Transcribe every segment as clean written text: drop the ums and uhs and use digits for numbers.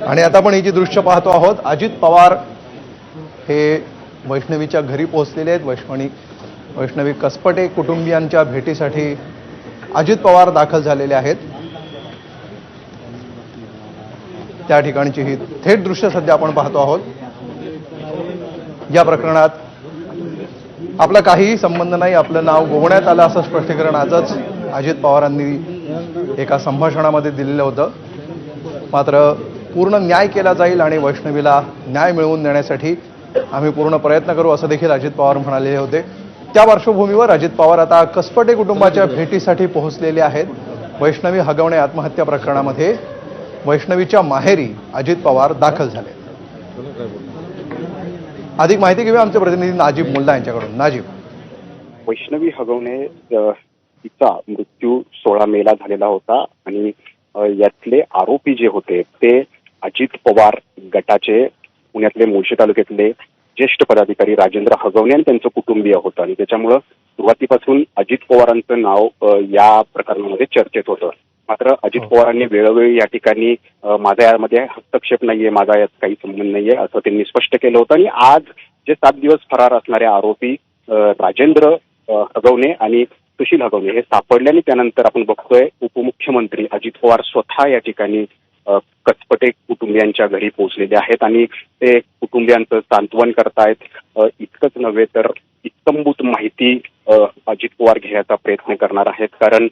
आणि आता आपण ही जी दृश्य पाहतो आहोत, अजित पवार हे वैष्णवीच्या घरी पोहोचलेले आहेत। वैष्णवी कसपटे कुटुंबियांच्या भेटीसाठी अजित पवार दाखल झालेले आहेत। त्या ठिकाणची ही थेट दृश्य सध्या आपण पाहतो आहोत। या प्रकरणात आपला काहीही संबंध नाही, आपलं नाव गोवण्यात आलं असं स्पष्टीकरण आजच अजित पवारांनी एका संभाषणामध्ये दिलेलं होतं। मात्र पूर्ण न्याय केला जाईल आणि वैष्णवीला न्याय मिळवून देण्यासाठी आम्ही पूर्ण प्रयत्न करू असं देखील अजित पवार म्हणाले होते। त्या पार्श्वभूमीवर अजित पवार आता कसपटे कुटुंबाच्या भेटीसाठी पोहोचलेले आहेत। वैष्णवी हगवणे आत्महत्या प्रकरणामध्ये वैष्णवीच्या माहेरी अजित पवार दाखल झाले। अधिक माहिती घेऊया आमचे प्रतिनिधी नाजिब मुल्ला यांच्याकडून। नाजिब, वैष्णवी हगवणे तिचा मृत्यू 16 मेला झालेला होता आणि यातले आरोपी जे होते ते अजित पवार गटाचे पुण्यातले मुळशी तालुक्यातले ज्येष्ठ पदाधिकारी राजेंद्र हगवणे आणि त्यांचं कुटुंबीय होतं आणि त्याच्यामुळं सुरुवातीपासून अजित पवारांचं नाव या प्रकरणामध्ये चर्चेत होतं। मात्र अजित पवारांनी वेळोवेळी या ठिकाणी माझा यामध्ये हस्तक्षेप नाहीये, माझा यात काही संबंध नाहीये असं त्यांनी स्पष्ट केलं होतं। आणि आज जे 7 दिवस फरार असणारे आरोपी राजेंद्र हगवणे आणि सुशील हगवणे हे सापडले आणि त्यानंतर आपण बघतोय उपमुख्यमंत्री अजित पवार स्वतः या ठिकाणी कसपटे कुटुंबियांच्या घरी पोहोचलेले आहेत आणि ते कुटुंबियांचं सांत्वन करतायत। इतकंच नव्हे तर इत्तंभूत माहिती अजित पवार घेण्याचा प्रयत्न करणार आहेत, कारण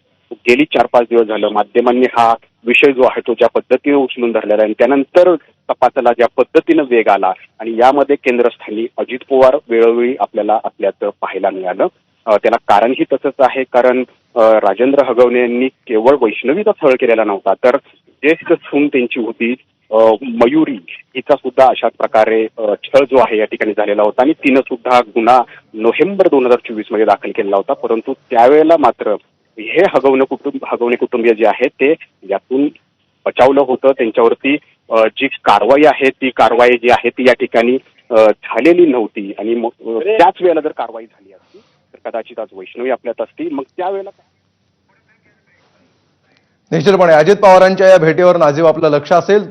गेली 4-5 दिवस झालं माध्यमांनी हा विषय जो आहे तो ज्या पद्धतीने उचलून धरलेला आहे आणि त्यानंतर तपासाला ज्या पद्धतीनं वेग आला आणि यामध्ये केंद्रस्थानी अजित पवार वेळोवेळी आपल्याला असल्याचं पाहायला मिळालं। त्याला कारणही तसंच आहे, कारण राजेंद्र हगवणे यांनी केवळ वैष्णवीचा छळ केलेला नव्हता, तर ज्येष्ठ सून त्यांची होती मयुरी, हिचा सुद्धा अशाच प्रकारे छळ जो आहे या ठिकाणी झालेला होता आणि तिनं सुद्धा गुन्हा नोव्हेंबर 2024 मध्ये दाखल केलेला होता। परंतु त्यावेळेला मात्र हे हगवणे कुटुंबीय जे आहेत ते यातून बचावलं होतं। त्यांच्यावरती जी कारवाई आहे ती कारवाई जी आहे ती या ठिकाणी झालेली नव्हती आणि मग त्याच वेळेला जर कारवाई झाली असती तर कदाचित आज वैष्णवी आपल्यात असती। मग त्यावेळेला निश्चितपणे अजित पवारांच्या या भेटीवर नाजिब आपलं लक्ष असेल।